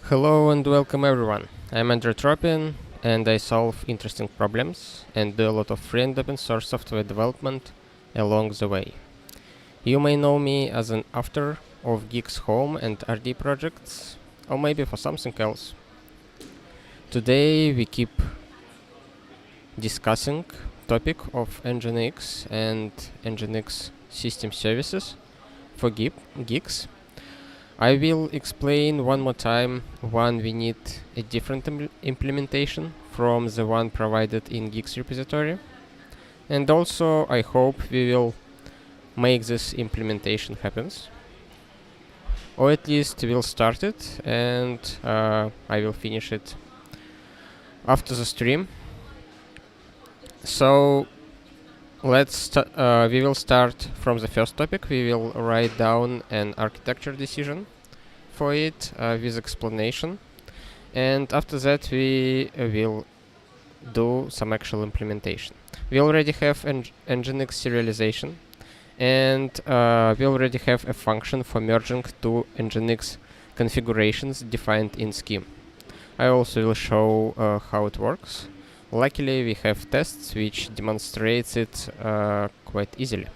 Hello and welcome everyone. I'm Tropin and I solve interesting problems and do a lot of free and open source software development along the way. You may know me as an author of Guix home and RD projects, or maybe for something else. Today we keep discussing topic of Nginx and Nginx system services for Guix. I will explain one more time why we need a different implementation from the one provided in Guix repository. And also I hope we will make this implementation happens. Or at least we'll start it and I will finish it after the stream. So we will start from the first topic. We will write down an architecture decision for it with explanation, and after that we will do some actual implementation. We already have Nginx serialization, and we already have a function for merging two Nginx configurations defined in scheme. I also will show how it works. Luckily we have tests which demonstrates it quite easily.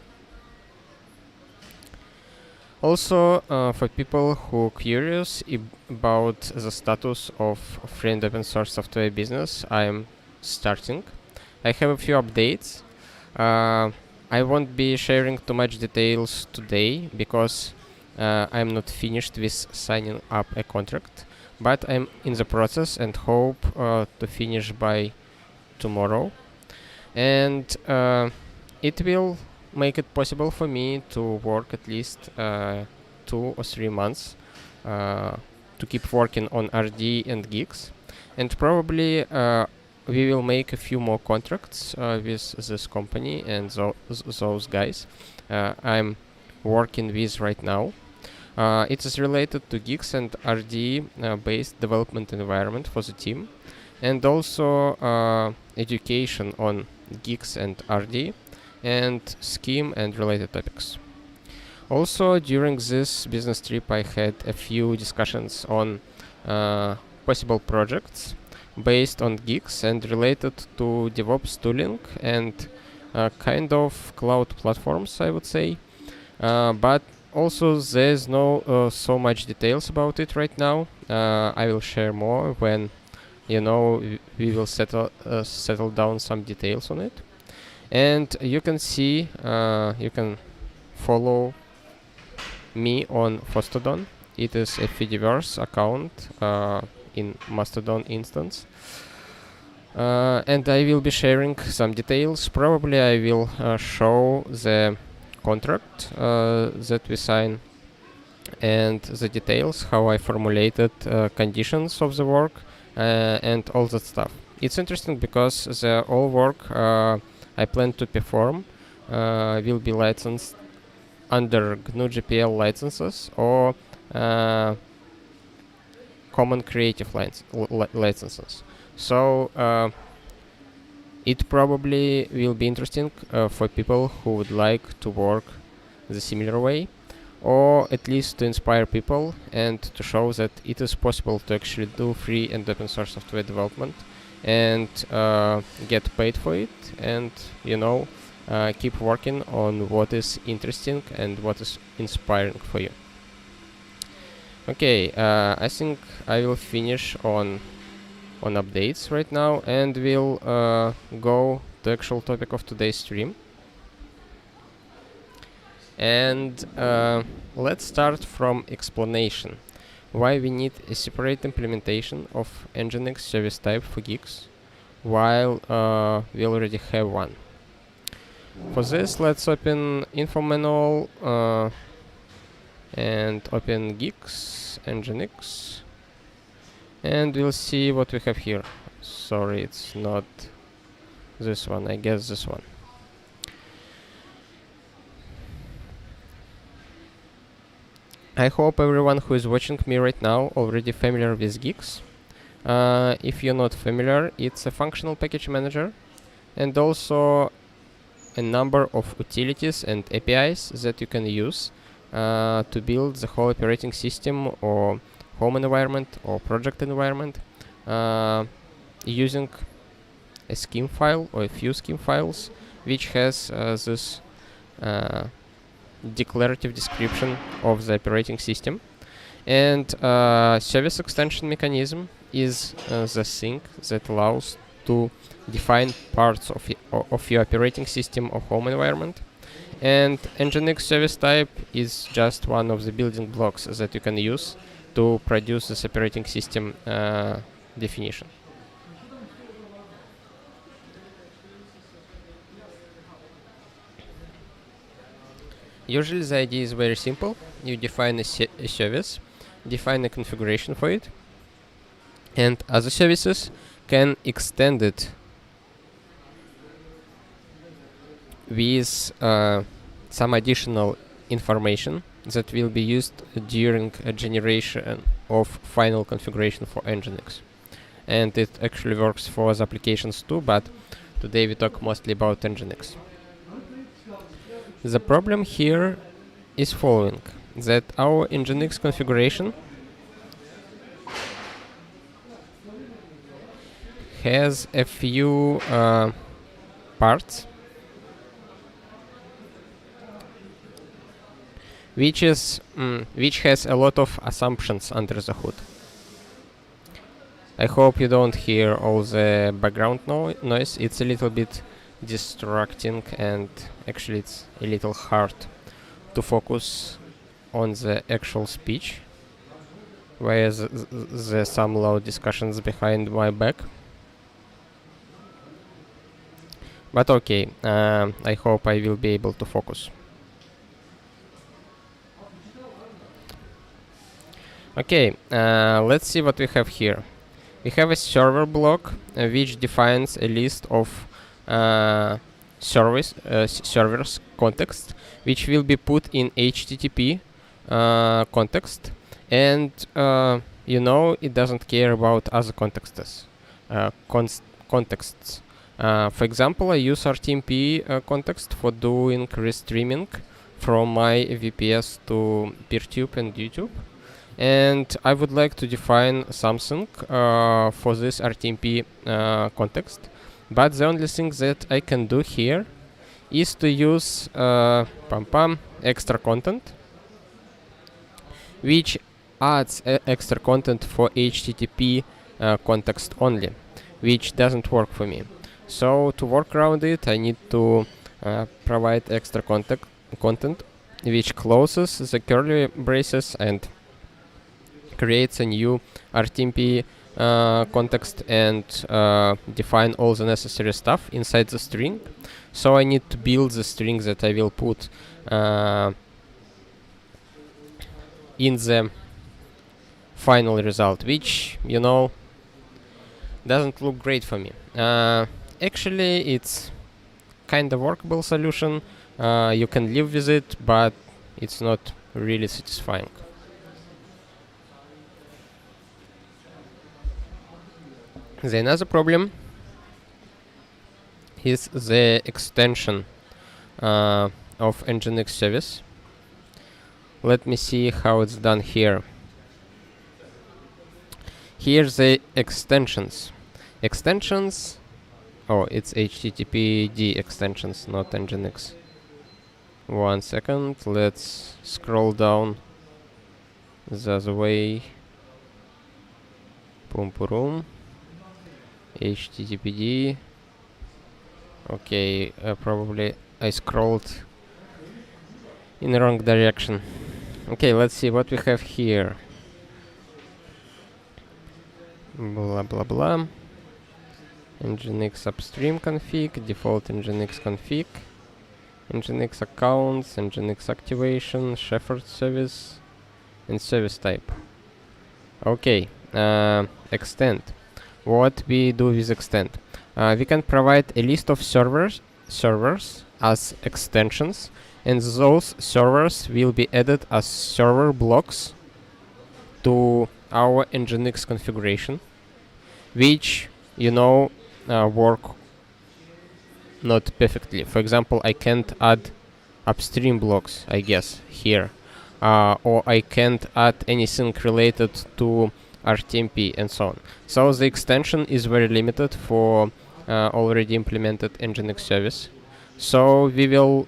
Also, for people who are curious about the status of free and open source software business, I'm starting. I have a few updates. I won't be sharing too much details today because I'm not finished with signing up a contract, but I'm in the process and hope to finish by tomorrow. And it will make it possible for me to work at least 2 or 3 months to keep working on RD and Guix, and probably we will make a few more contracts with this company and those guys I'm working with right now. It is related to Guix and RD based development environment for the team, and also education on Guix and RD and scheme and related topics. Also, during this business trip I had a few discussions on possible projects based on Guix and related to DevOps tooling and kind of cloud platforms, I would say. But also there's no so much details about it right now. I will share more when we will settle down some details on it. And you can see, you can follow me on Mastodon. It is a Fediverse account in Mastodon instance. And I will be sharing some details. Probably I will show the contract that we sign and the details, how I formulated conditions of the work and all that stuff. It's interesting because the all work I plan to perform will be licensed under GNU GPL licenses or common creative licenses. So it probably will be interesting for people who would like to work the similar way, or at least to inspire people and to show that it is possible to actually do free and open source software development and get paid for it, and keep working on what is interesting and what is inspiring for you. Okay, I think I will finish on updates right now, and we'll go to the actual topic of today's stream. And let's start from explanation. Why we need a separate implementation of Nginx service type for Guix, while we already have one. For this, let's open info manual and open Guix, Nginx, and we'll see what we have here. Sorry, it's not this one, I guess this one. I hope everyone who is watching me right now already familiar with Guix. If you're not familiar, it's a functional package manager and also a number of utilities and APIs that you can use to build the whole operating system or home environment or project environment using a scheme file or a few scheme files which has this declarative description of the operating system. And service extension mechanism is the thing that allows to define parts of your operating system or home environment. And Nginx service type is just one of the building blocks that you can use to produce this operating system definition. Usually the idea is very simple. You define a service, define a configuration for it, and other services can extend it with some additional information that will be used during a generation of final configuration for Nginx. And it actually works for other applications too, but today we talk mostly about Nginx. The problem here is following, that our Nginx configuration has a few parts which has a lot of assumptions under the hood. I hope you don't hear all the background noise. It's a little bit distracting, and actually it's a little hard to focus on the actual speech, whereas there's some loud discussions behind my back. But okay, I hope I will be able to focus. Okay, let's see what we have here. We have a server block which defines a list of servers context, which will be put in HTTP context, and it doesn't care about other contexts. For example, I use RTMP context for doing restreaming from my VPS to PeerTube and YouTube. And I would like to define something for this RTMP context. But the only thing that I can do here is to use extra content, which adds extra content for HTTP context only, which doesn't work for me. So to work around it, I need to provide extra content which closes the curly braces and creates a new RTMP context and define all the necessary stuff inside the string. So I need to build the string that I will put in the final result, which doesn't look great for me. Actually, it's kind of workable solution. You can live with it, but it's not really satisfying. The another problem is the extension of Nginx service. Let me see how it's done here. Here's the extensions. Oh, it's HTTPD extensions, not Nginx. 1 second, let's scroll down the other way. Boom. HTTPD. Okay, probably I scrolled in the wrong direction. Okay, let's see what we have here. Blah blah blah. Nginx upstream config, default Nginx config, Nginx accounts, Nginx activation, Shepherd service, and service type. Okay, extend. What we do with extend? We can provide a list of servers as extensions, and those servers will be added as server blocks to our Nginx configuration, which work not perfectly. For example, I can't add upstream blocks, I guess, here. or I can't add anything related to RTMP and so on. So the extension is very limited for already implemented Nginx service. So we will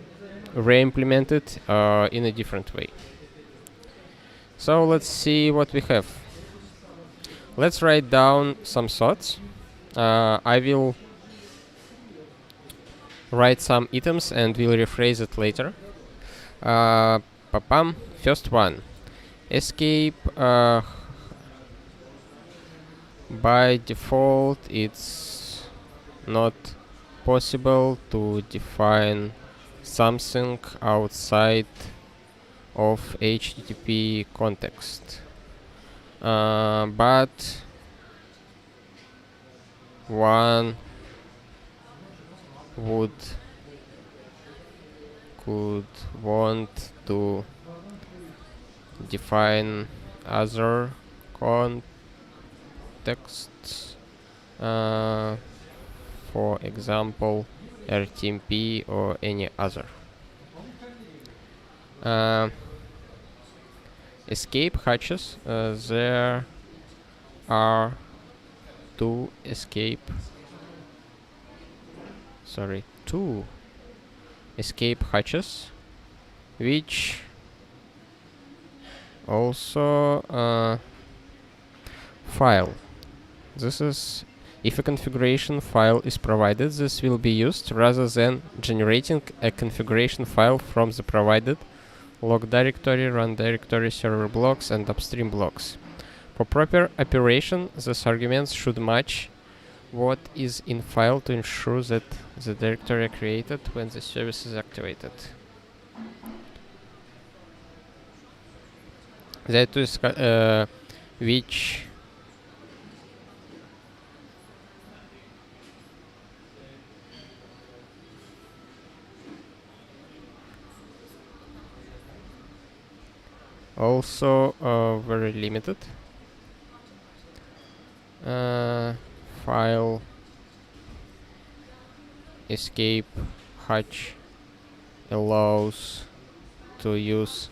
re-implement it in a different way. So let's see what we have. Let's write down some thoughts. I will write some items and we'll rephrase it later. First one. Escape. By default, it's not possible to define something outside of HTTP context. But one could want to define other contexts, for example, RTMP or any other. Escape hatches. There are two escape hatches, which also file. This is if a configuration file is provided, this will be used rather than generating a configuration file from the provided log directory, run directory, server blocks, and upstream blocks. For proper operation, these arguments should match what is in file to ensure that the directory created when the service is activated. That is which also very limited. File escape hatch allows to use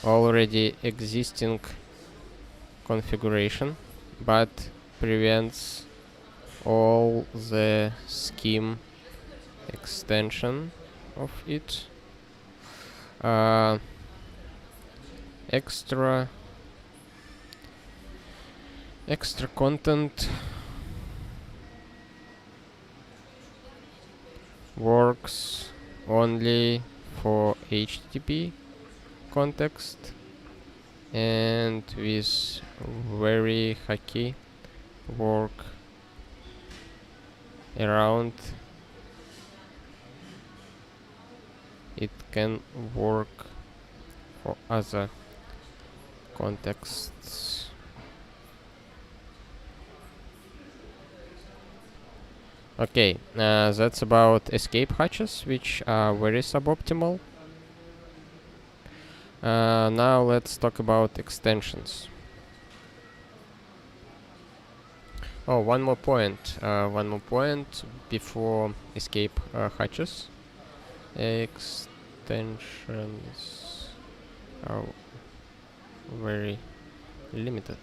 already existing configuration, but prevents all the scheme extension of it. Extra content works only for HTTP context, and with very hacky work around it can work for other contexts. Okay, that's about escape hatches, which are very suboptimal. Now let's talk about extensions. Oh, one more point before escape hatches. Extensions are very limited.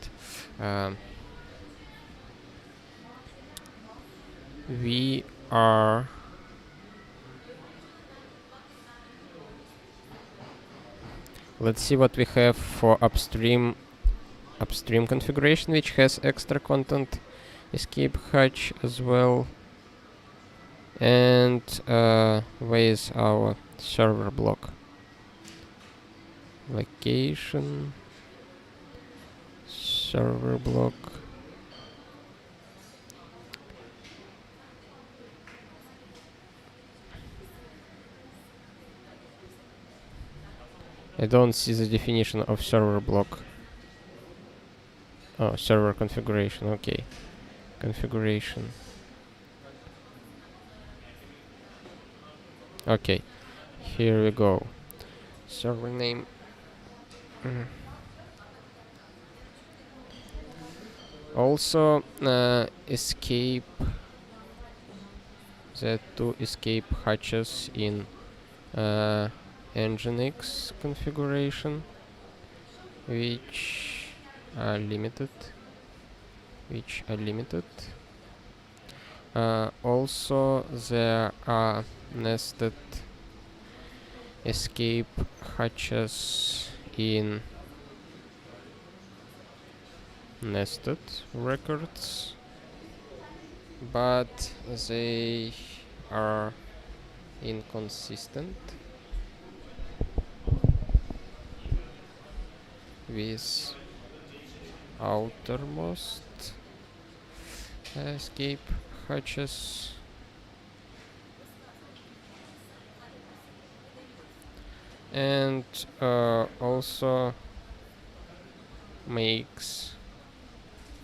We are let's see what we have for upstream configuration, which has extra content escape hatch as well, and where is our server block location, server block. I don't see the definition of server block. Oh, server configuration. Okay, configuration. Okay, here we go. Server name. Also, escape. The two escape hatches in Nginx configuration. which are limited. Also, there are nested escape hatches in nested records, but they are inconsistent with outermost escape hatches. And also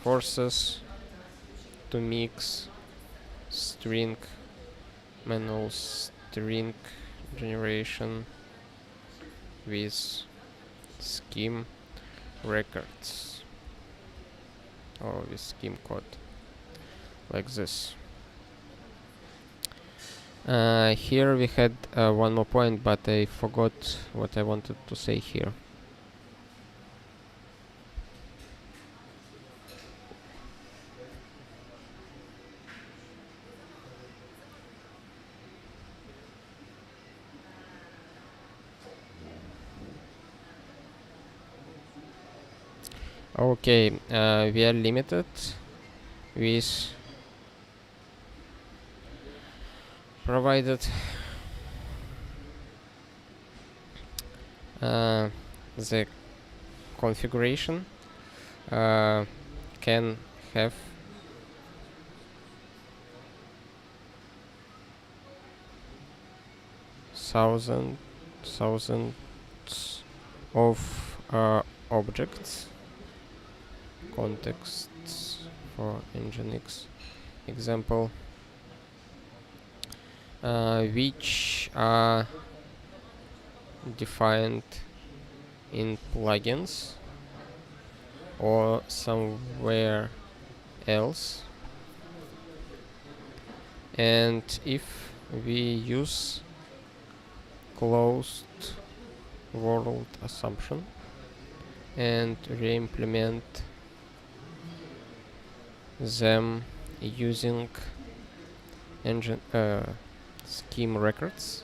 forces to mix manual string generation with scheme records or with scheme code like this. Here we had one more point, but I forgot what I wanted to say here. Okay, we are limited with provided the configuration can have thousands of objects, contexts for Nginx example, which are defined in plugins or somewhere else. And if we use closed world assumption and re-implement them using scheme records,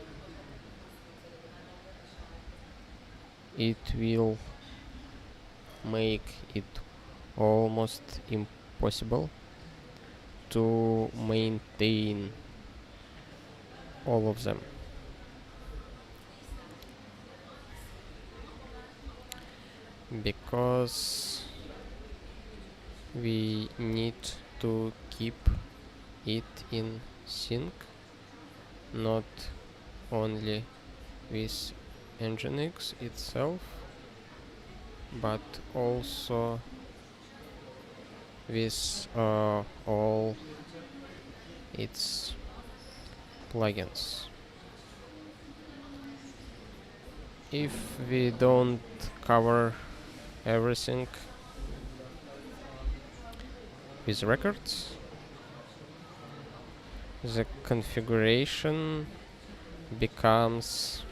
it will make it almost impossible to maintain all of them. Because we need to keep it in sync, not only with Nginx itself, but also with all its plugins. If we don't cover everything with records, the configuration becomes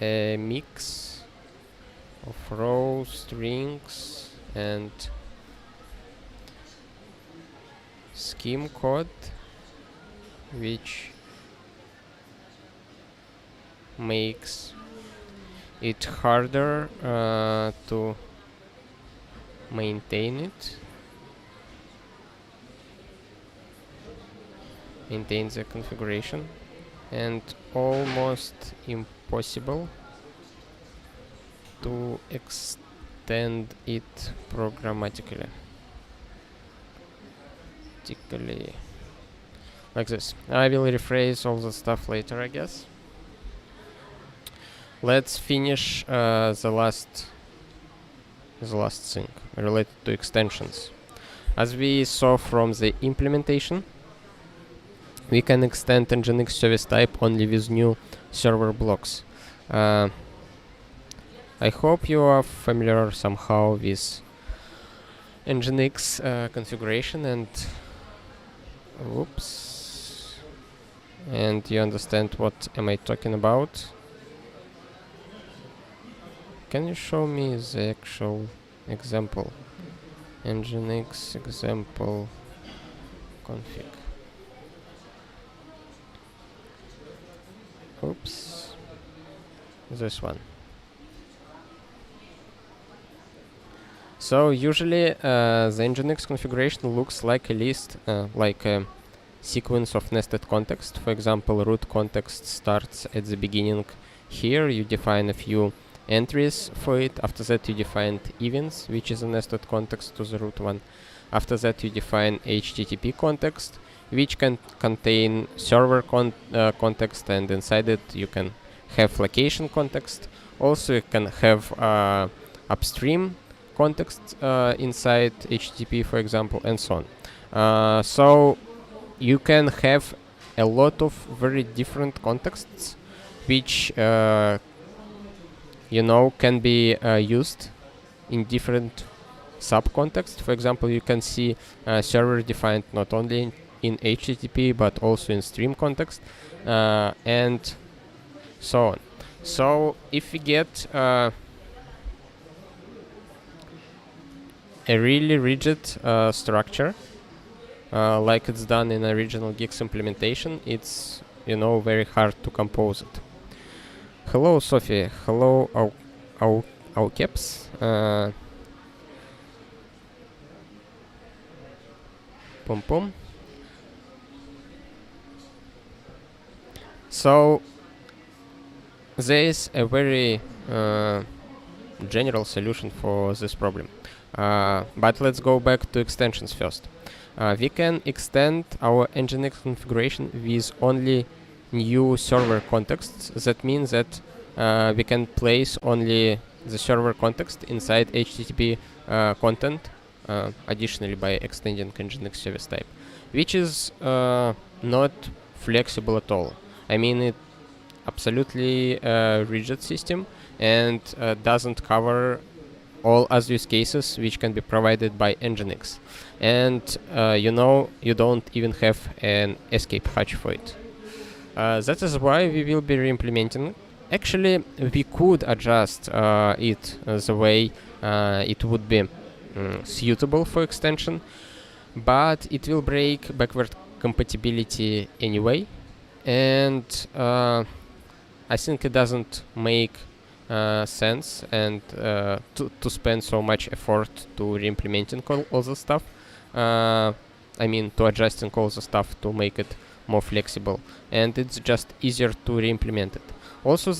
a mix of row strings and scheme code, which makes it harder to maintain the configuration, and almost impossible to extend it programmatically. Like this. I will rephrase all the stuff later, I guess. Let's finish the last thing related to extensions. As we saw from the implementation, we can extend Nginx service type only with new server blocks. I hope you are familiar somehow with Nginx configuration and and you understand what am I talking about. Can you show me the actual example? Nginx example config. Oops. This one. So usually the Nginx configuration looks like a list, like a sequence of nested context. For example, root context starts at the beginning. Here you define a few entries for it. After that you define events, which is a nested context to the root one. After that you define HTTP context, which can contain server context, and inside it you can have location context. Also you can have upstream context inside HTTP, for example, and so on. So you can have a lot of very different contexts, which can be used in different subcontexts. For example, you can see server defined not only in HTTP but also in stream context, and so on. So if we get a really rigid structure, like it's done in original Guix implementation, it's very hard to compose it. Hello, Sophie. Hello, our caps. Pum pum. So there is a very general solution for this problem. But let's go back to extensions first. We can extend our Nginx configuration with only new server contexts. That means that we can place only the server context inside HTTP content, additionally by extending Nginx service type, which is not flexible at all. I mean, it absolutely rigid system and doesn't cover all other use cases which can be provided by Nginx. And you don't even have an escape hatch for it. That is why we will be re-implementing. Actually, we could adjust it the way it would be suitable for extension, but it will break backward compatibility anyway, and I think it doesn't make sense and to spend so much effort to re-implementing all the stuff. I mean, to adjusting all the stuff to make it more flexible, and it's just easier to re-implement it. Also,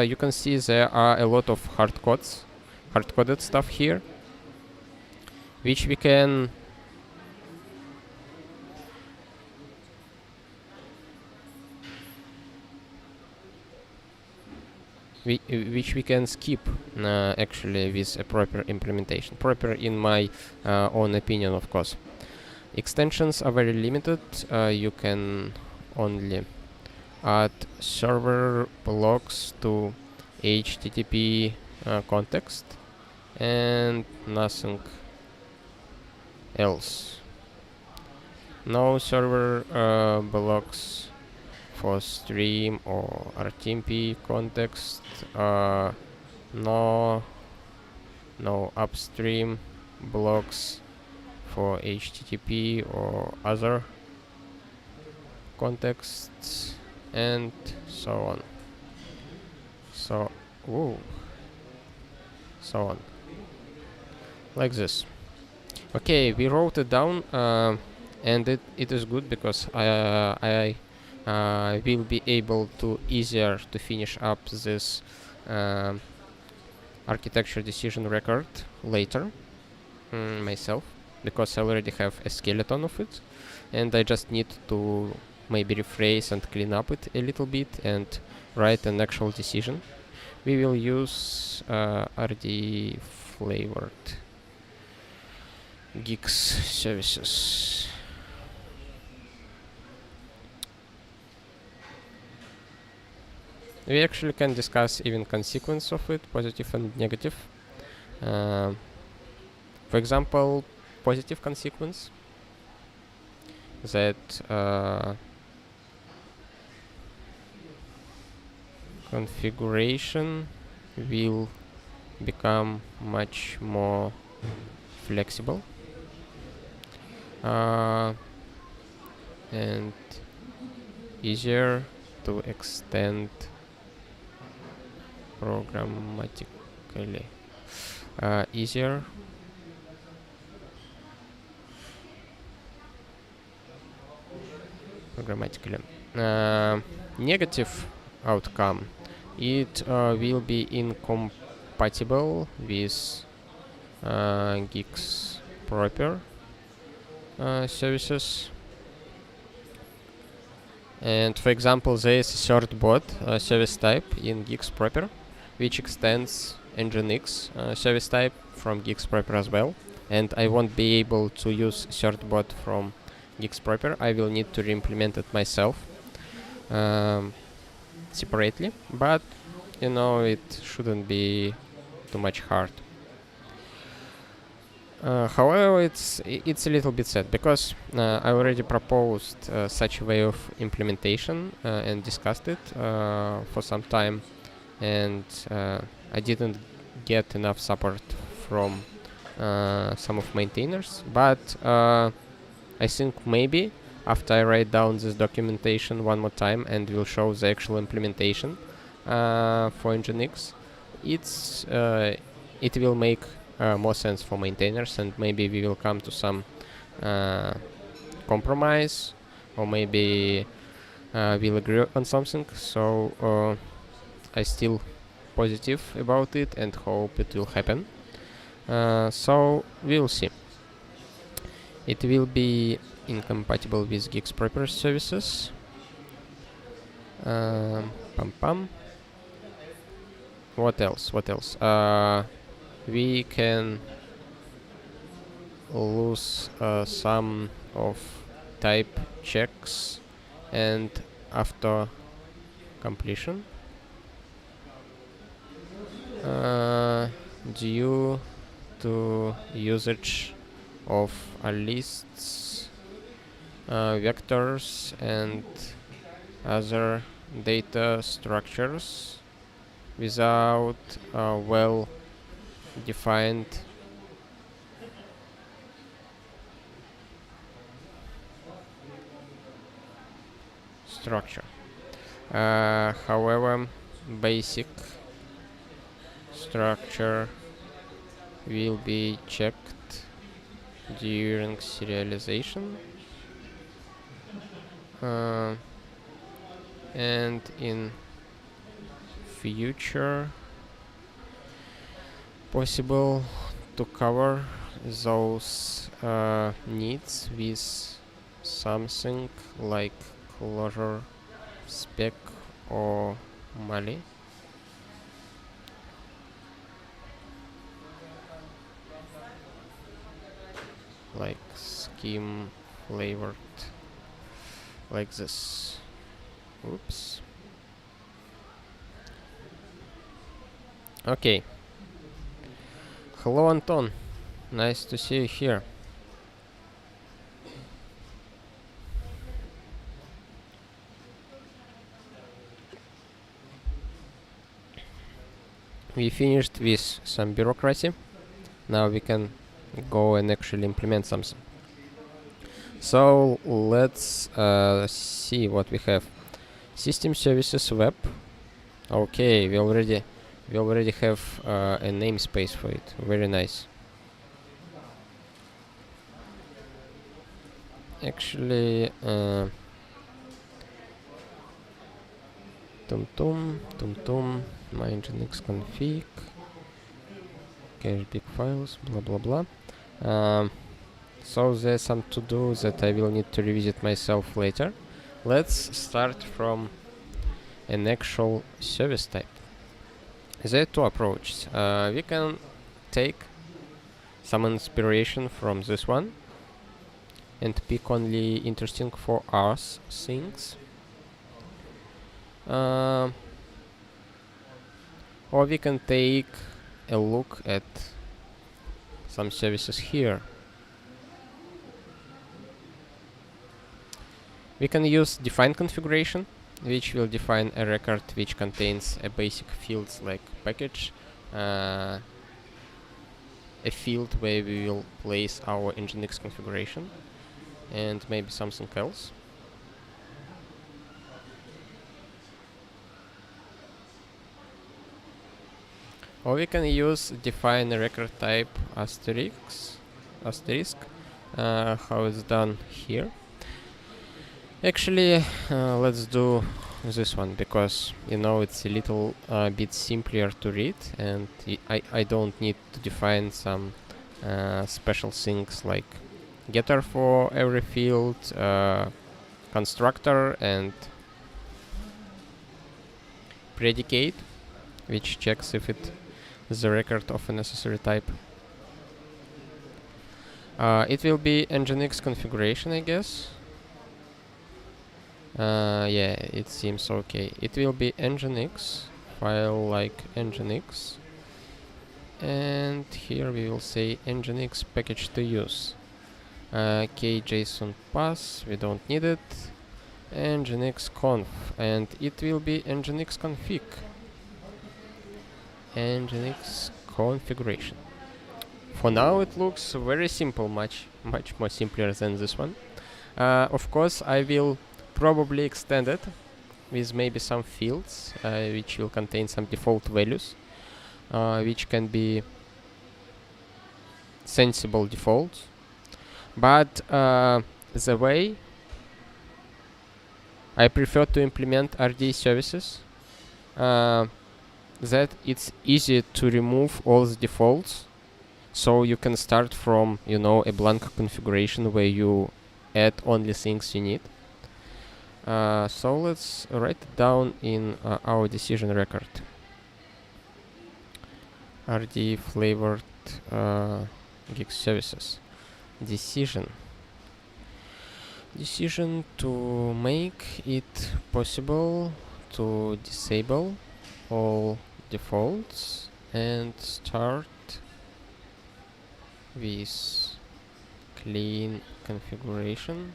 you can see there are a lot of hard-coded stuff here, which we can skip actually with a proper implementation. Proper in my own opinion, of course. Extensions are very limited. You can only add server blocks to HTTP context and nothing else. No server blocks for stream or RTMP context. No upstream blocks for HTTP or other contexts, and so on. So on, like this. Okay, we wrote it down, and it is good because I will be able to easier to finish up this architecture decision record later myself, because I already have a skeleton of it, and I just need to maybe rephrase and clean up it a little bit and write an actual decision. We will use RD flavored Guix services. We actually can discuss even consequence of it, positive and negative. For example, positive consequence that configuration will become much more flexible and easier to extend programmatically. Easier programmatically. Negative outcome, it will be incompatible with Guix proper services. And for example, there is a third bot service type in Guix proper, which extends Nginx service type from Guix proper as well. And I won't be able to use third bot from Guix proper. I will need to re-implement it myself separately, but you know, it shouldn't be too much hard. However, it's a little bit sad because I already proposed such a way of implementation and discussed it for some time, and I didn't get enough support from some of maintainers. But I think maybe after I write down this documentation one more time and will show the actual implementation for Nginx, it will make more sense for maintainers, and maybe we will come to some compromise, or maybe we'll agree on something. So I still positive about it and hope it will happen. So we'll see. It will be incompatible with Guix proper services. What else? We can lose some of type checks and after completion due to usage of lists, vectors, and other data structures without well-defined structure. However, basic structure will be checked during serialization, and in future possible to cover those needs with something like closure spec or Mali. Like scheme flavored like this. Oops. Okay. Hello, Anton. Nice to see you here. We finished with some bureaucracy. Now we can go and actually implement something. So let's see what we have. System services web. Okay, we already have a namespace for it. Very nice. Actually, my Nginx config, cache big files, blah blah blah. So there's some to do that I will need to revisit myself later. Let's start from an actual service type. There are two approaches. We can take some inspiration from this one and pick only interesting for us things. Or we can take a look at some services here. We can use define configuration, which will define a record which contains a basic fields like package, a field where we will place our Nginx configuration and maybe something else. Or we can use define a record type asterisk, how it's done here. Actually, let's do this one because it's a little bit simpler to read, and I don't need to define some special things like getter for every field, constructor, and predicate, which checks if it is a record of a necessary type. It will be Nginx configuration, I guess. Yeah, it seems okay. It will be Nginx, file like Nginx, and here we will say Nginx package to use. KJSON pass, we don't need it. Nginx conf, and it will be Nginx config. Nginx configuration. For now it looks very simple, much more simpler than this one. Of course, I will probably extend it with maybe some fields which will contain some default values, which can be sensible defaults. But the way I prefer to implement RD services, that it's easy to remove all the defaults, so you can start from a blank configuration where you add only things you need. So let's write it down in our decision record. RD flavored Guix services. Decision to make it possible to disable all defaults and start with clean configuration,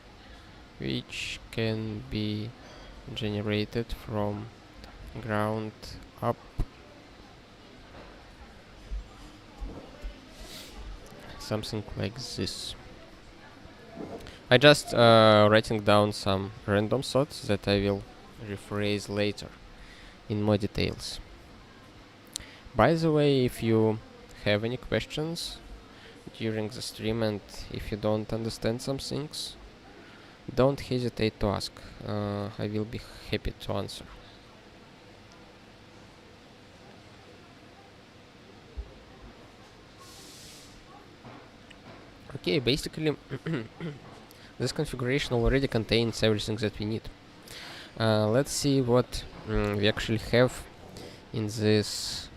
which can be generated from ground up. Something like this. I just writing down some random thoughts that I will rephrase later in more details. By the way, if you have any questions during the stream and if you don't understand some things, don't hesitate to ask. I will be happy to answer. Okay, basically this configuration already contains everything that we need. Let's see what we actually have in this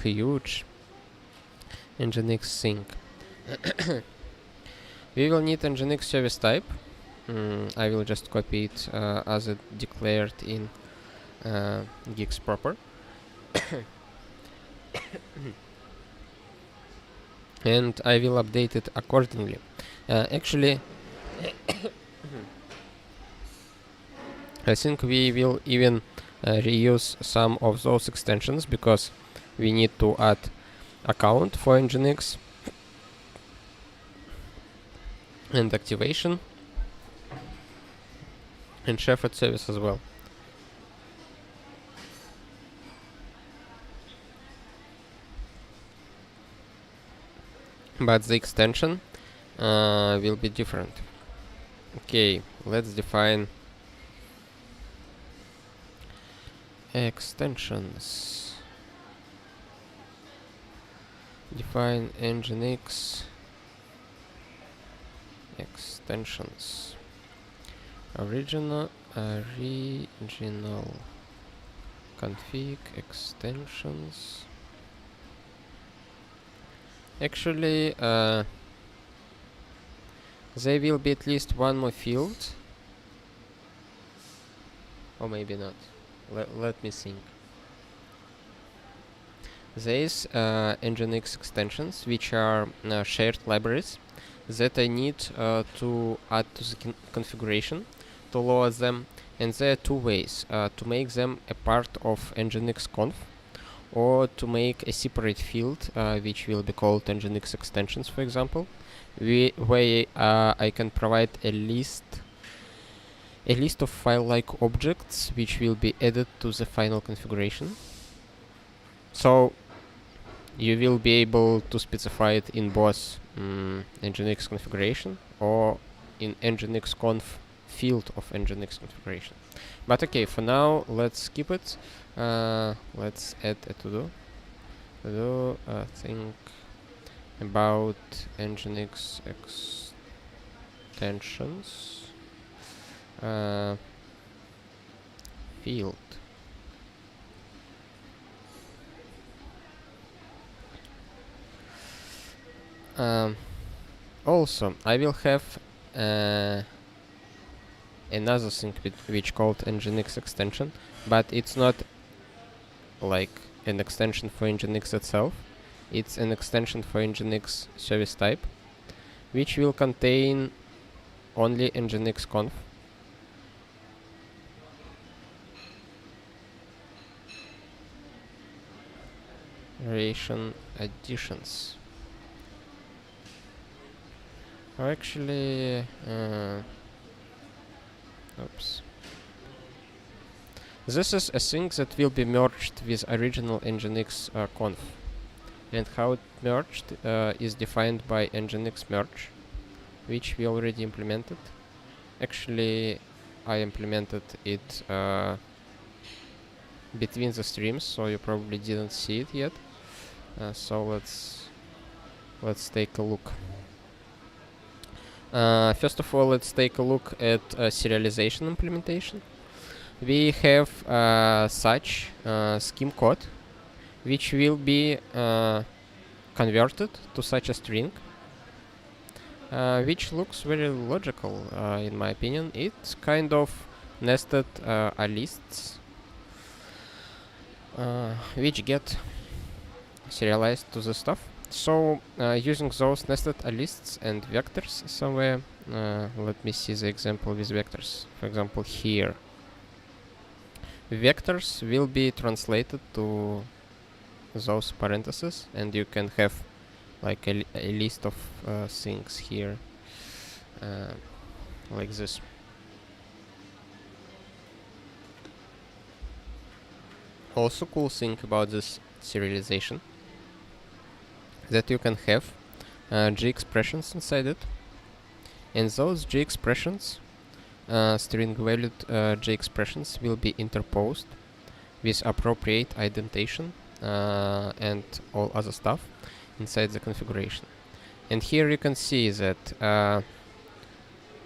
huge Nginx thing. We will need Nginx service type. I will just copy it as it declared in Guix proper. And I will update it accordingly. Actually, I think we will even reuse some of those extensions because we need to add account for Nginx and activation and shepherd service as well. But the extension will be different. Okay, let's define extensions. Define Nginx extensions. Original config extensions. Actually, there will be at least one more field, or maybe not. Let me think. There is Nginx extensions, which are shared libraries that I need to add to the configuration to load them, and there are two ways to make them a part of Nginx conf, or to make a separate field which will be called Nginx extensions, for example, where I can provide a list of file-like objects which will be added to the final configuration. So you will be able to specify it in both Nginx configuration or in Nginx conf field of Nginx configuration. But okay, for now, let's skip it. Let's add a to-do. Think about Nginx extensions field. Also, I will have another thing which called Nginx extension, but it's not like an extension for Nginx itself. It's an extension for Nginx service type, which will contain only Nginx conf. Ration additions. Or actually, oops. This is a thing that will be merged with original Nginx conf. And how it merged is defined by Nginx merge, which we already implemented. Actually, I implemented it between the streams, so you probably didn't see it yet. So let's take a look. First of all, let's take a look at serialization implementation. We have such scheme code, which will be converted to such a string, which looks very logical, in my opinion. It's kind of nested lists, which get serialized to the stuff. So using those nested lists and vectors somewhere, let me see the example with vectors. For example, here, vectors will be translated to those parentheses, and you can have like a list of things here, like this. Also, cool thing about this serialization that you can have G expressions inside it, and those G expressions, string valued G expressions, will be interposed with appropriate indentation and all other stuff inside the configuration. And here you can see that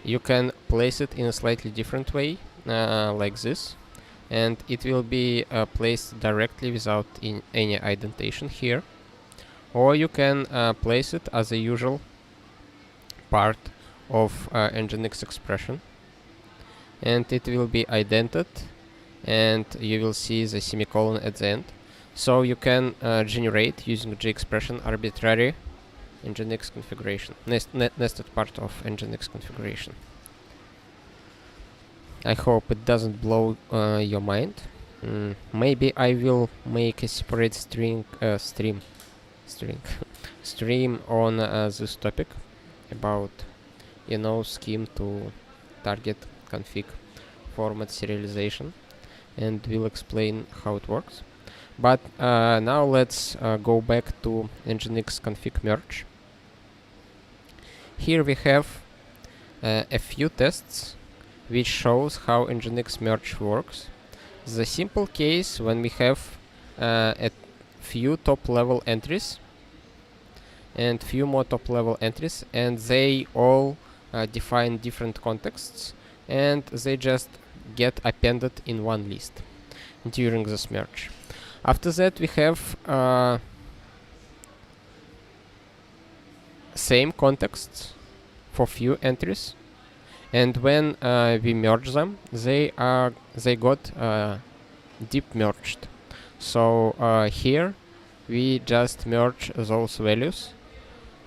you can place it in a slightly different way, like this, and it will be placed directly without any indentation here. Or you can place it as a usual part of Nginx expression, and it will be indented, and you will see the semicolon at the end. So you can generate, using G expression, arbitrary Nginx configuration, nested part of Nginx configuration. I hope it doesn't blow your mind. Maybe I will make a separate stream on this topic about, scheme to target config format serialization, and we'll explain how it works. But now let's go back to Nginx config merge. Here we have a few tests which shows how Nginx merge works. The simple case when we have a few top-level entries and few more top-level entries, and they all define different contexts, and they just get appended in one list during this merge. After that, we have same contexts for few entries, and when we merge them, they got deep merged. So here we just merge those values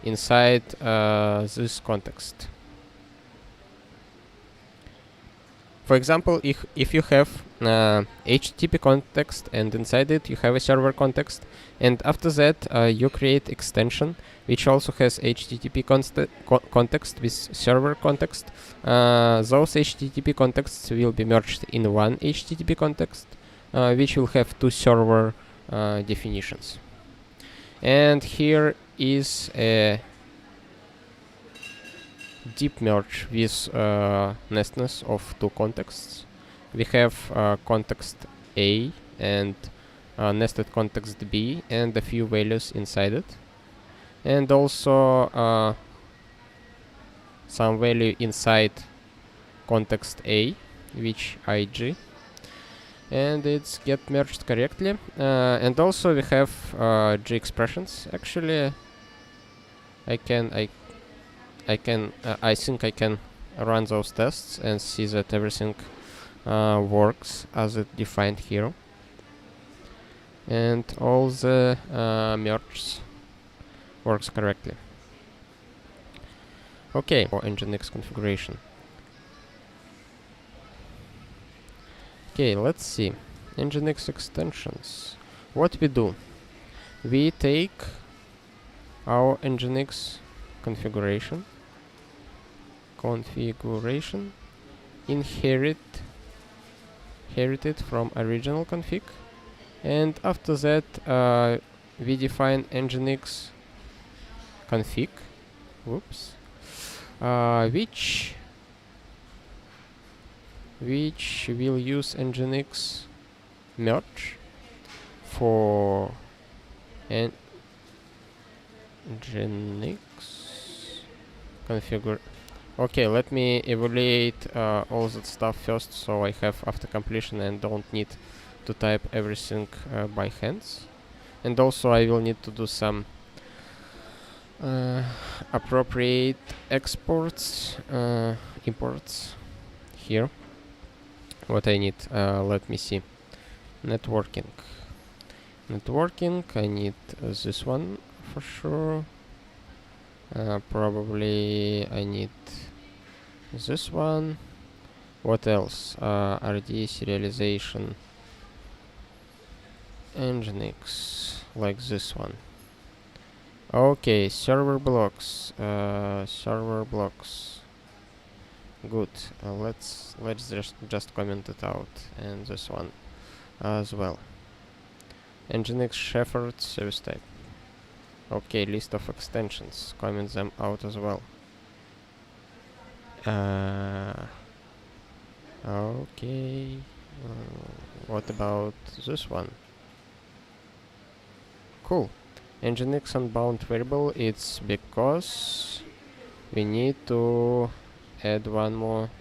inside this context. For example, if you have HTTP context and inside it you have a server context, and after that you create extension which also has HTTP context with server context, those HTTP contexts will be merged in one HTTP context, which will have two server definitions. And here is a deep merge with nestedness of two contexts. We have context A and nested context B and a few values inside it, and also some value inside context A, which IG, and it's get merged correctly. And also we have G expressions. Actually, I think I can run those tests and see that everything works as it defined here, and all the merges works correctly. Okay, for Nginx configuration. Okay, let's see. Nginx extensions. What we do? We take our Nginx configuration, inherit it from original config, and after that we define Nginx config, which will use Nginx merge for Nginx configure. Okay, let me evaluate all that stuff first, so I have after completion and don't need to type everything by hands. And also I will need to do some appropriate exports, imports here. What I need, let me see. Networking, I need this one for sure. Probably I need this one. What else? RD serialization, Nginx, like this one. Okay, server blocks. Good. Let's just comment it out, and this one as well. Nginx Shepherd service type. Okay, list of extensions. Comment them out as well. Okay. What about this one? Cool. Nginx unbound variable. It's because we need to add one more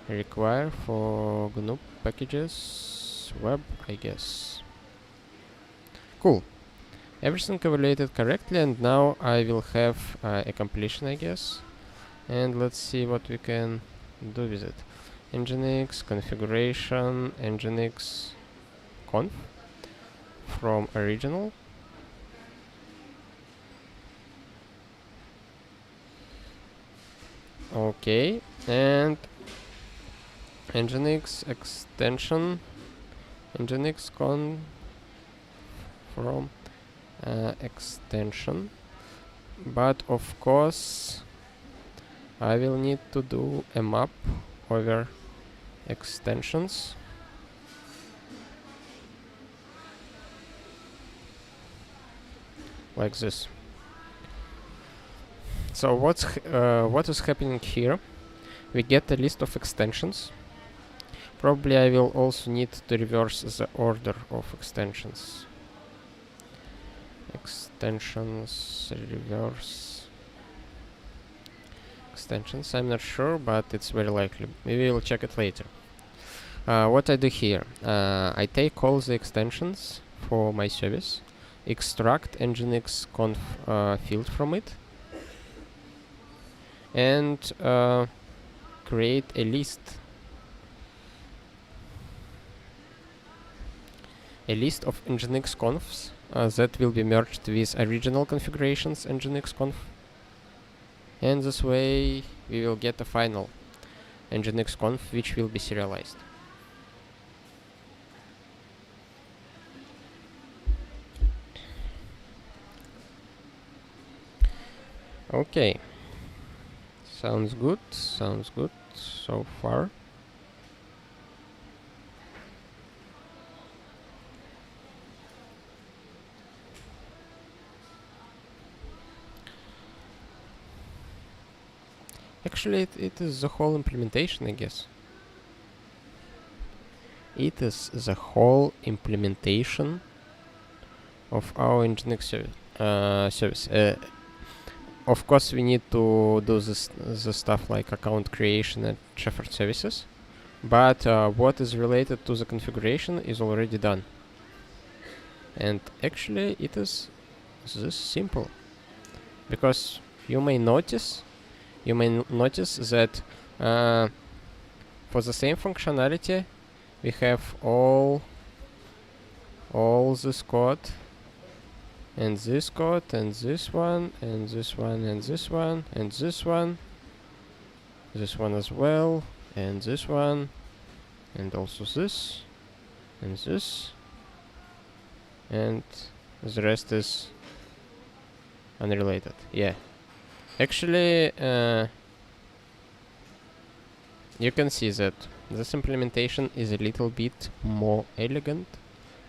require for GNU packages web, I guess. Cool. Everything evaluated correctly, and now I will have a completion, I guess. And let's see what we can do with it. Nginx configuration, Nginx conf from original. Okay, and Nginx extension, Nginx conf from extension, but of course I will need to do a map over extensions. Like this. So what is happening here? We get a list of extensions. Probably I will also need to reverse the order of extensions. Extensions, reverse extensions. I'm not sure, but it's very likely. We will check it later. What I do here, I take all the extensions for my service, extract Nginx conf field from it, and create a list of Nginx confs that will be merged with original configurations Nginx conf, and this way we will get a final nginx conf, which will be serialized. Okay, sounds good so far. Actually, it is the whole implementation, I guess. It is the whole implementation of our Nginx service. Of course, we need to do the stuff like account creation and Shepherd services, but what is related to the configuration is already done. And actually, it is this simple, because you may notice that for the same functionality, we have all this code, and this code, and this one, and this one, and this one, and this one as well, and this one, and also this, and this, and the rest is unrelated. Yeah, actually, you can see that this implementation is a little bit more elegant,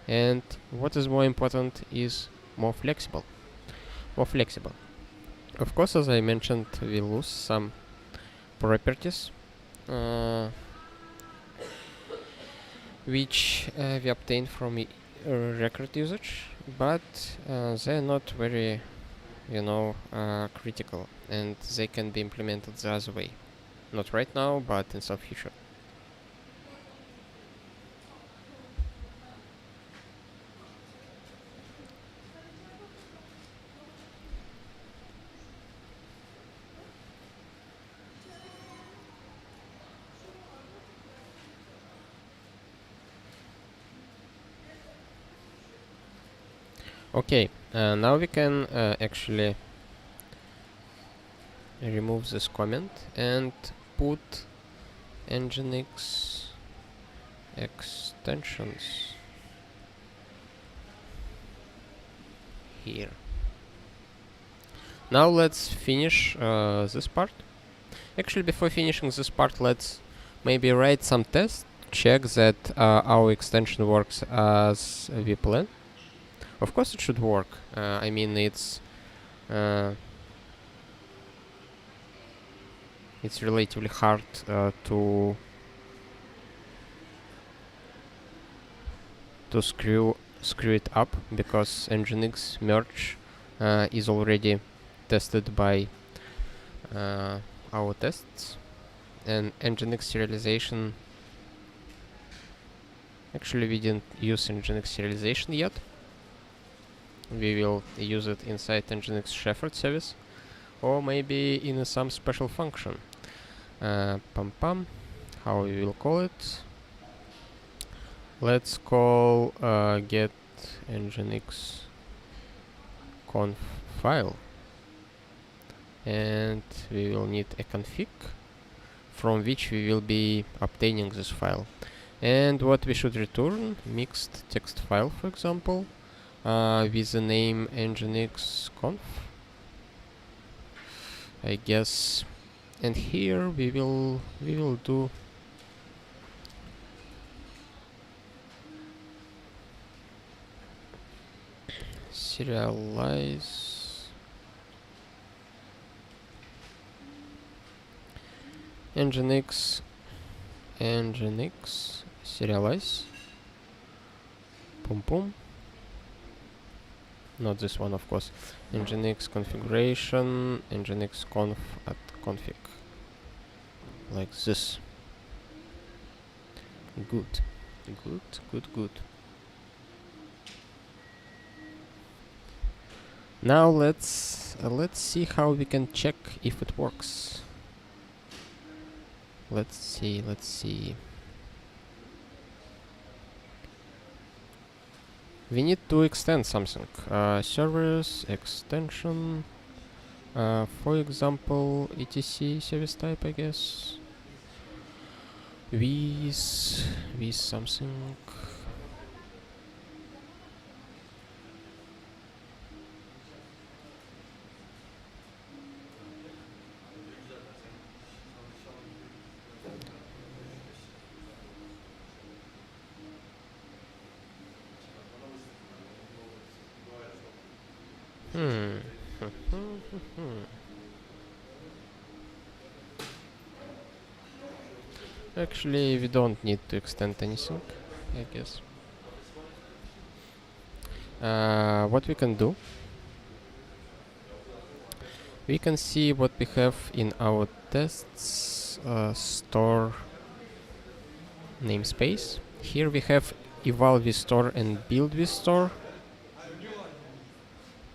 and what is more important is more flexible. Of course, as I mentioned, we lose some properties which we obtain from record usage, but they're not very, critical, and they can be implemented the other way. Not right now, but in some future. Okay, now we can actually remove this comment and put Nginx extensions here. Now let's finish this part. Actually, before finishing this part, let's maybe write some tests, check that our extension works as we plan. Of course it should work. I mean, it's relatively hard to screw it up, because Nginx merge is already tested by our tests, and Nginx serialization, actually we didn't use Nginx serialization yet. We will use it inside Nginx Shepherd service, or maybe in some special function. How we will call it? Let's call get Nginx conf file, and we will need a config from which we will be obtaining this file. And what we should return, mixed text file, for example, with the name nginx conf, I guess. And here we will do serialize nginx serialize not this one, of course. Nginx configuration, nginx conf at config, like this. Good. Now let's see how we can check if it works. Let's see. We need to extend something. Servers extension. For example, etc service type, I guess. with something. Hmm. Actually, we don't need to extend anything, I guess. What we can do, we can see what we have in our tests store namespace. Here we have eval with store and build with store.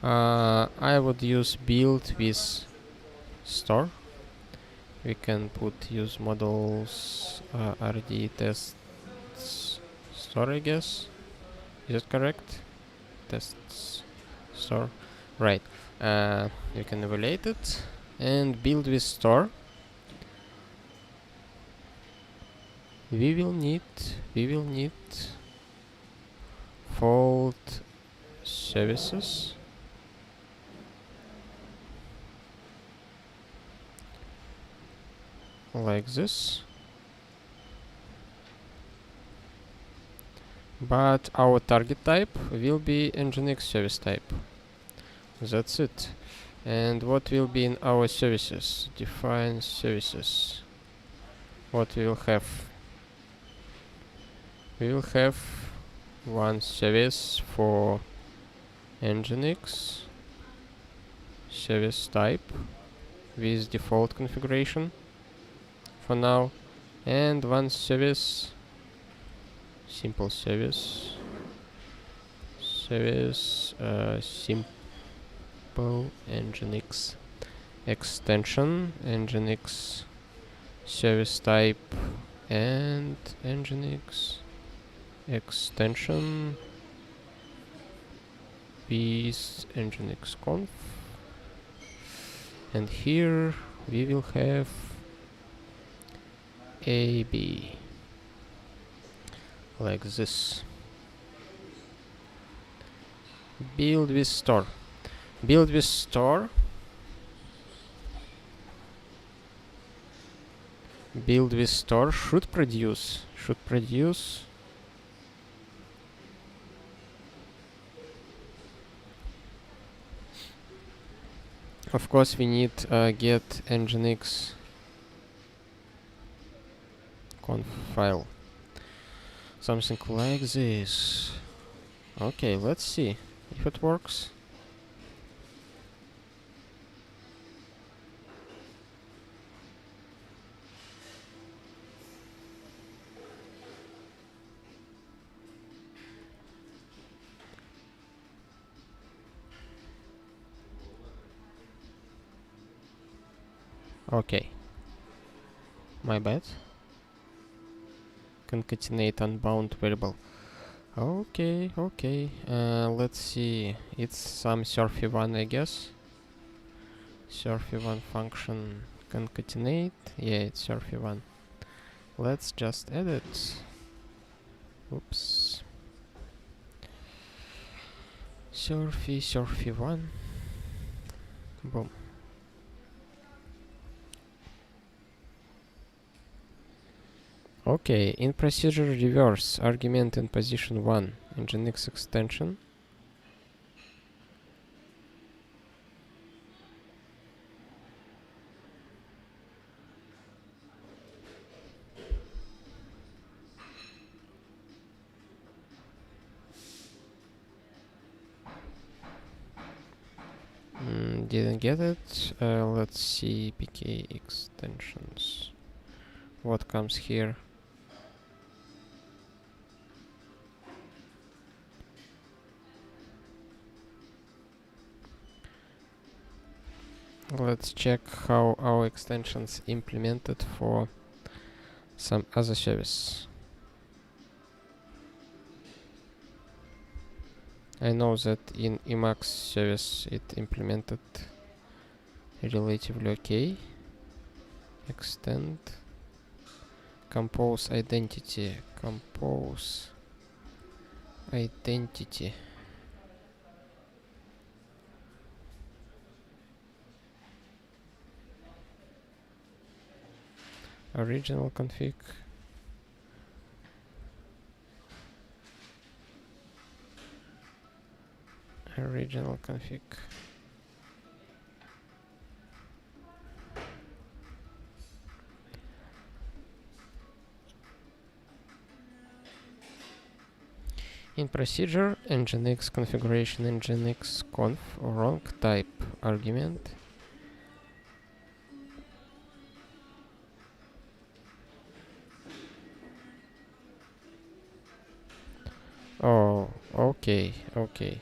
I would use build with store. We can put use models rd tests store, I guess. Is that correct? Tests store, right? We can evaluate it and build with store. We will need fold services. Like this. But our target type will be Nginx service type. That's it. And what will be in our services? Define services. What we will have? We will have one service for Nginx service type with default configuration for now, and one service, simple service, simple Nginx extension, Nginx service type, and Nginx extension with Nginx conf, and here we will have AB like this. Build with store. Build with store. Build with store should produce. Of course, we need get Nginx conf file. Something like this. Okay, let's see if it works. Okay. My bad. Concatenate unbound variable. Okay. Let's see. It's some surfy1, I guess. Surfy1 function concatenate. Yeah, it's surfy1. Let's just add it. Oops. Surfy1. Boom. Okay, in procedure reverse, argument in position 1, Nginx extension. Didn't get it. Let's see pk extensions. What comes here? Let's check how our extensions implemented for some other service. I know that in emacs service it implemented relatively okay. Extend compose identity, compose identity. Original config. Original config. In procedure, nginx configuration nginx conf wrong type argument. Oh, okay, okay.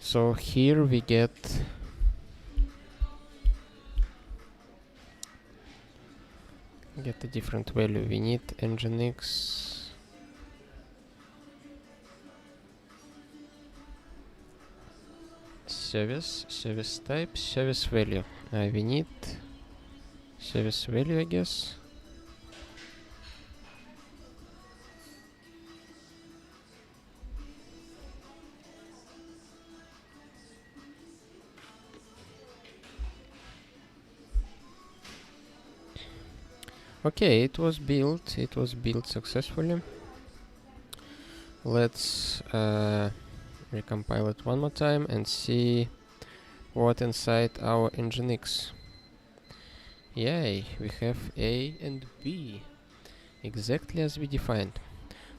So here we get a different value. We need nginx service type, service value. We need service value, I guess. Okay, it was built successfully. Let's recompile it one more time and see what inside our Nginx. Yay, we have A and B, exactly as we defined.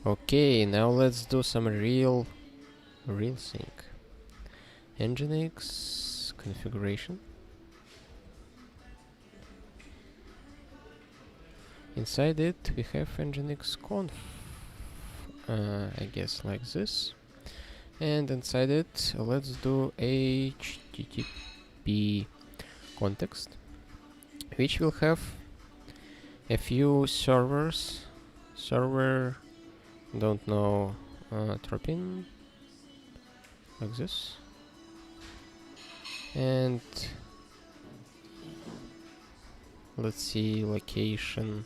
Okay, now let's do some real thing. Nginx configuration. Inside it we have nginx conf, I guess like this. And inside it, let's do HTTP context, which will have a few servers. Server, don't know, Tropin, like this. And let's see, location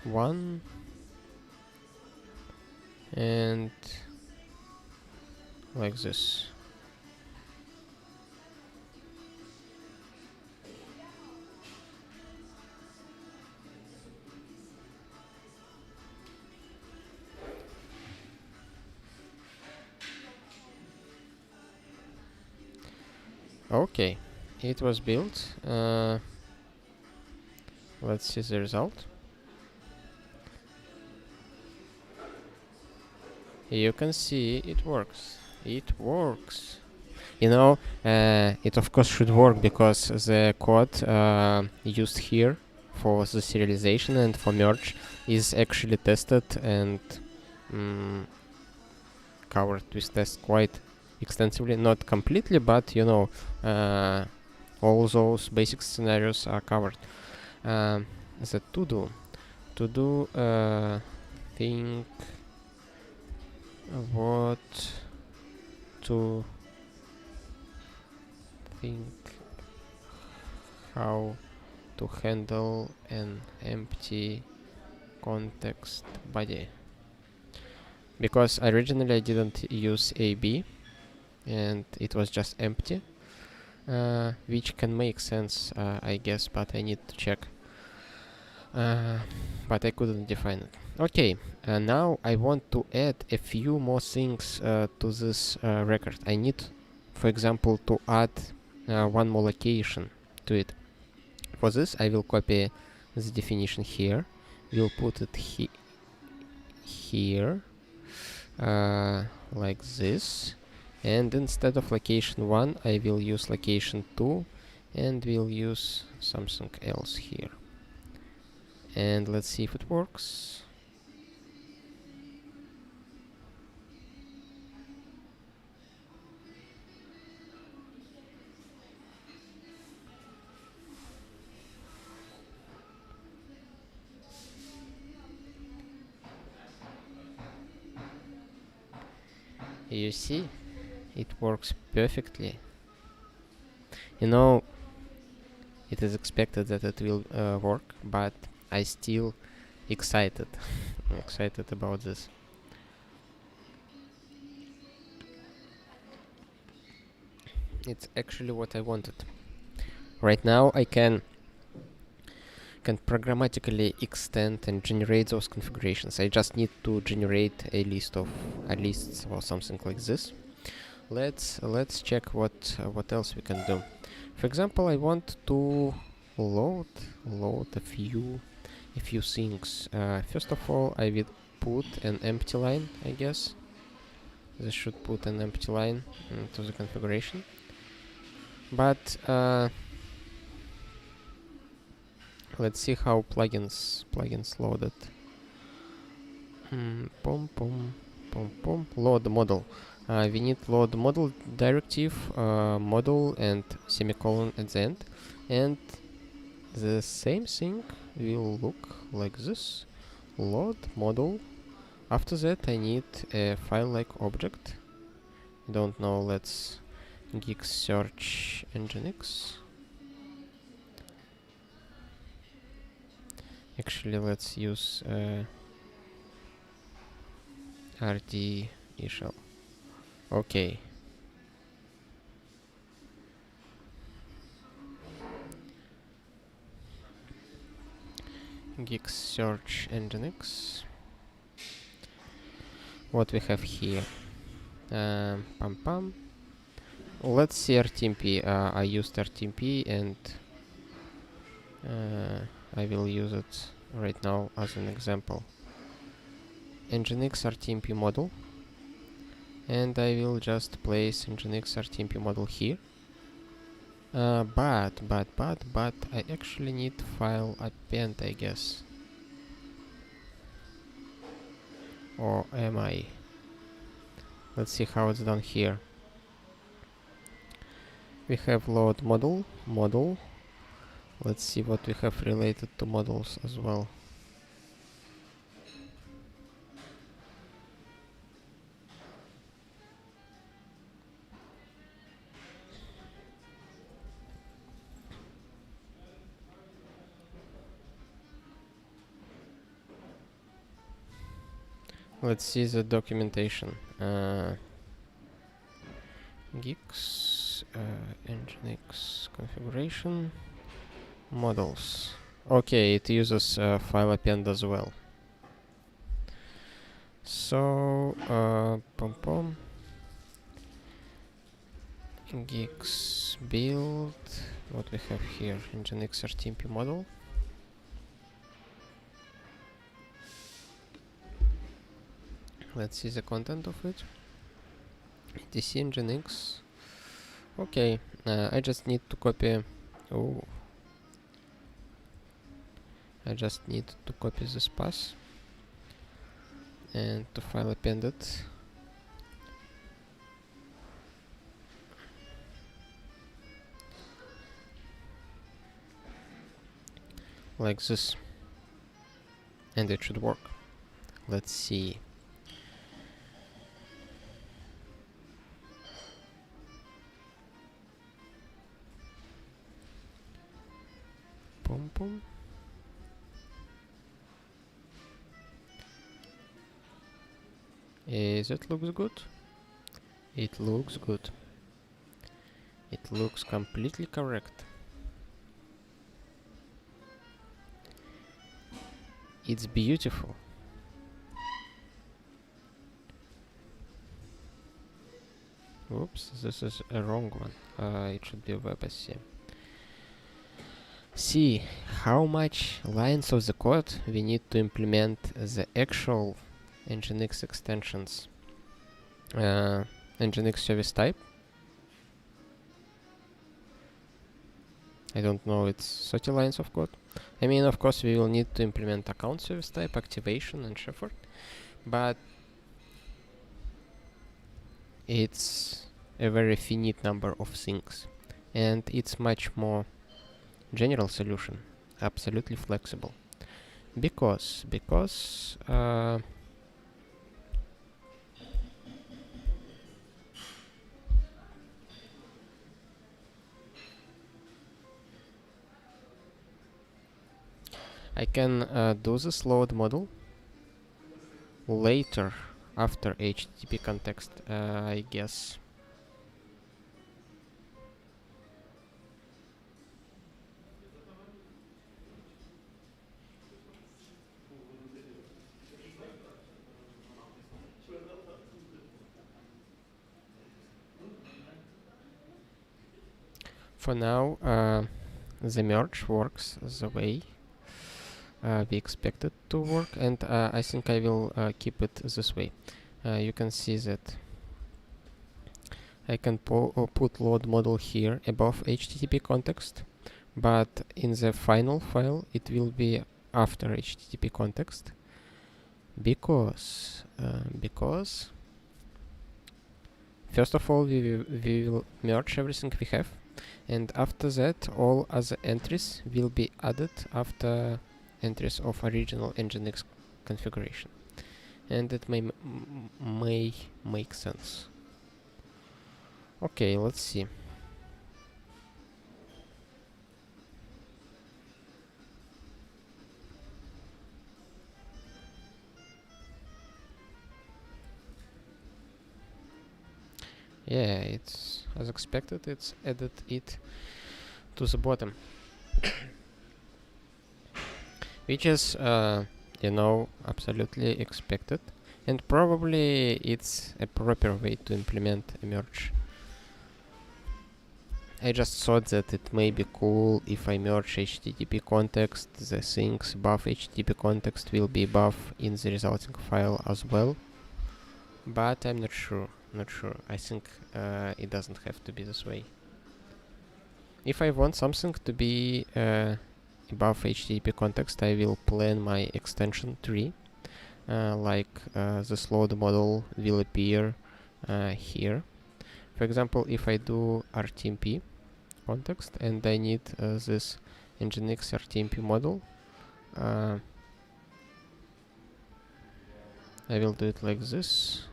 1 and like this. Okay, it was built. Let's see the result. You can see it works. It works. You know, it of course should work because the code used here for the serialization and for merge is actually tested and covered with tests quite extensively. Not completely, but you know, all those basic scenarios are covered. The to do think what to think how to handle an empty context body, because originally I didn't use AB and it was just empty, which can make sense, I guess, but I need to check, but I couldn't define it. Okay, now I want to add a few more things to this record. I need, for example, to add one more location to it. For this, I will copy the definition here. We'll put it here, like this. And instead of location 1, I will use location 2, and we'll use something else here. And let's see if it works. You see, it works perfectly. You know, it is expected that it will work, but I still excited. I'm excited about this. It's actually what I wanted. Right now I can programmatically extend and generate those configurations. I just need to generate a list of lists or something like this. Let's check what else we can do. For example, I want to load a few things. First of all, I will put an empty line, I guess. This should put an empty line into the configuration. But let's see how plugins loaded. Load model. We need load model directive, model and semicolon at the end, and the same thing will look like this. Load model. After that, I need a file-like object. Don't know. Let's Guix search Nginx. Actually, let's use RD shell. Okay. Guix search Nginx. What we have here? Let's see RTMP. I used RTMP and I will use it right now as an example. Nginx RTMP model, and I will just place Nginx RTMP model here. But I actually need file append, I guess. Or am I? Let's see how it's done here. We have load model. Let's see what we have related to models as well. Let's see the documentation. Guix, Nginx configuration, models. Okay, it uses file append as well. So, Guix build. What we have here? Nginx RTMP model. Let's see the content of it. etc Nginx. Okay, I just need to copy. Oh, I just need to copy this path and to file append it. Like this, and it should work. Let's see. Is it looks good? It looks good. It looks completely correct. It's beautiful. Oops, this is a wrong one. It should be WebSC. See how much lines of the code we need to implement the actual Nginx extensions. Nginx service type. I don't know, it's 30 lines of code. I mean, of course, we will need to implement account service type, activation, and shepherd, but it's a very finite number of things, and it's much more general solution, absolutely flexible, because I can do this load model later after HTTP context, I guess. For now, the merge works the way we expect it to work, and I think I will keep it this way. You can see that I can put load model here above HTTP context, but in the final file it will be after HTTP context, because first of all we will merge everything we have, and after that all other entries will be added after entries of original Nginx configuration, and it may make sense. Okay, let's see. Yeah, it's as expected, it's added it to the bottom. Which is, you know, absolutely expected, and probably it's a proper way to implement a merge. I just thought that it may be cool if I merge HTTP context, the things above HTTP context will be above in the resulting file as well, but I'm not sure. I think it doesn't have to be this way. If I want something to be above HTTP context, I will plan my extension tree, like this load model will appear here. For example, if I do RTMP context and I need this Nginx RTMP model, I will do it like this.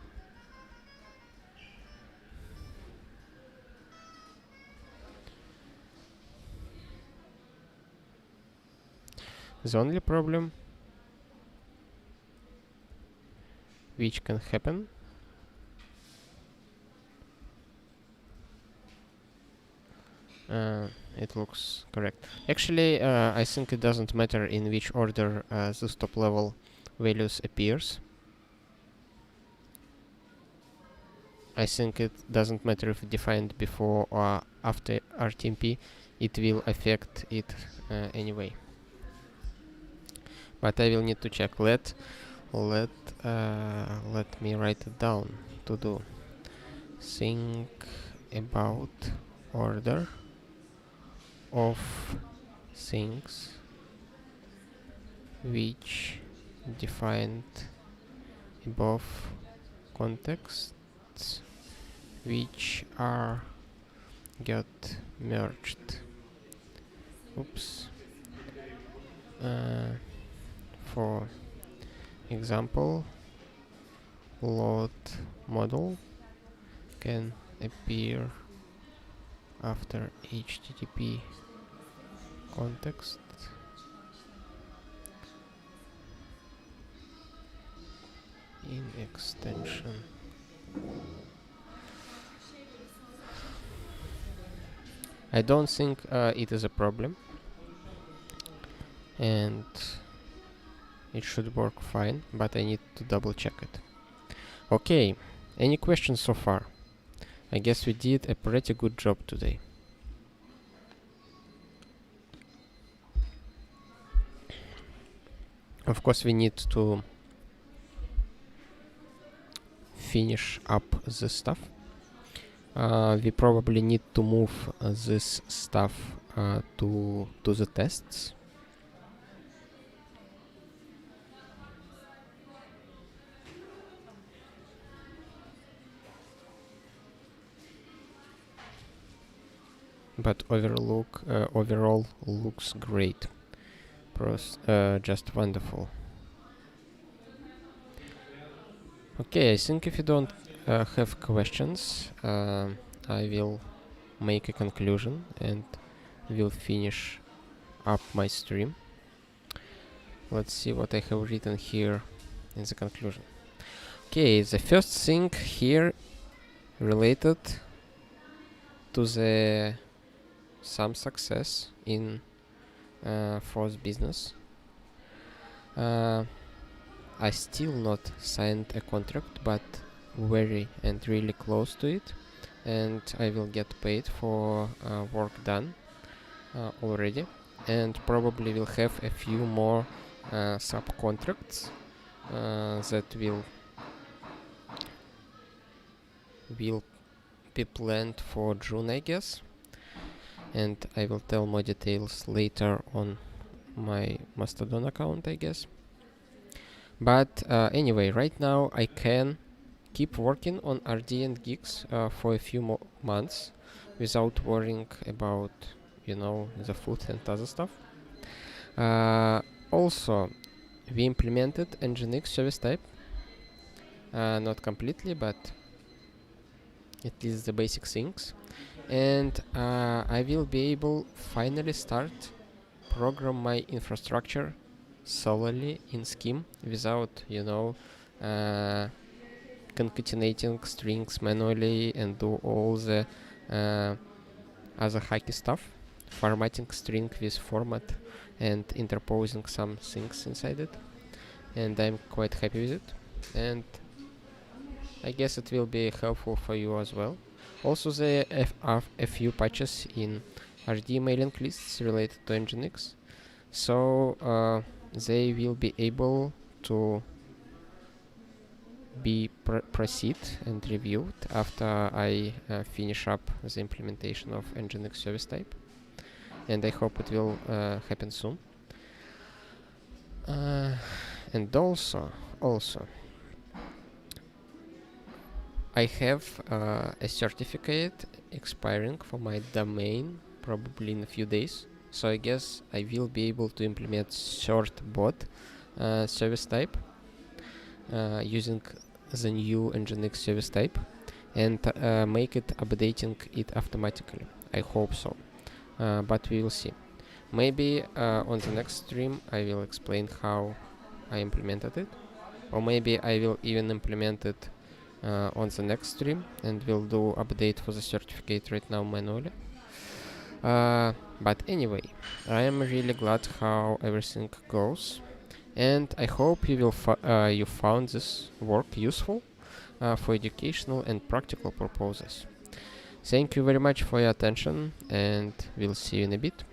The only problem which can happen it looks correct. Actually, I think it doesn't matter in which order this top level values appears. I think it doesn't matter if defined before or after RTMP, it will affect it anyway. But I will need to check. Let me write it down to do. Think about order of things which defined above contexts which are get merged. Oops. For example, load model can appear after HTTP context in extension. I don't think it is a problem, and it should work fine, but I need to double check it. Okay, any questions so far? I guess we did a pretty good job today. Of course, we need to finish up this stuff. We probably need to move this stuff to the tests. But overall looks great. Just wonderful. Okay, I think if you don't have questions, I will make a conclusion and will finish up my stream. let's see what I have written here in the conclusion. Okay, the first thing here related to the some success in fourth business. I still not signed a contract, but very and really close to it, and I will get paid for work done already, and probably will have a few more subcontracts that will be planned for June, I guess, and I will tell more details later on my Mastodon account, I guess. But anyway, right now I can keep working on RD and Guix for a few months without worrying about, the food and other stuff. Also, we implemented Nginx service type, not completely, but at least the basic things, and I will be able finally start program my infrastructure solely in Scheme without concatenating strings manually and do all the other hacky stuff, formatting string with format and interposing some things inside it, and I'm quite happy with it, and I guess it will be helpful for you as well. Also, there are a few patches in RD mailing lists related to Nginx, so they will be able to be proceed and reviewed after I finish up the implementation of Nginx service type, and I hope it will happen soon. And also I have a certificate expiring for my domain probably in a few days, so I guess I will be able to implement short bot service type using the new Nginx service type and make it updating it automatically. I hope so, but we will see. Maybe on the next stream I will explain how I implemented it, or maybe I will even implement it on the next stream and will do update for the certificate right now manually. But anyway, I am really glad how everything goes, and I hope you will you found this work useful for educational and practical purposes. Thank you very much for your attention, and we'll see you in a bit.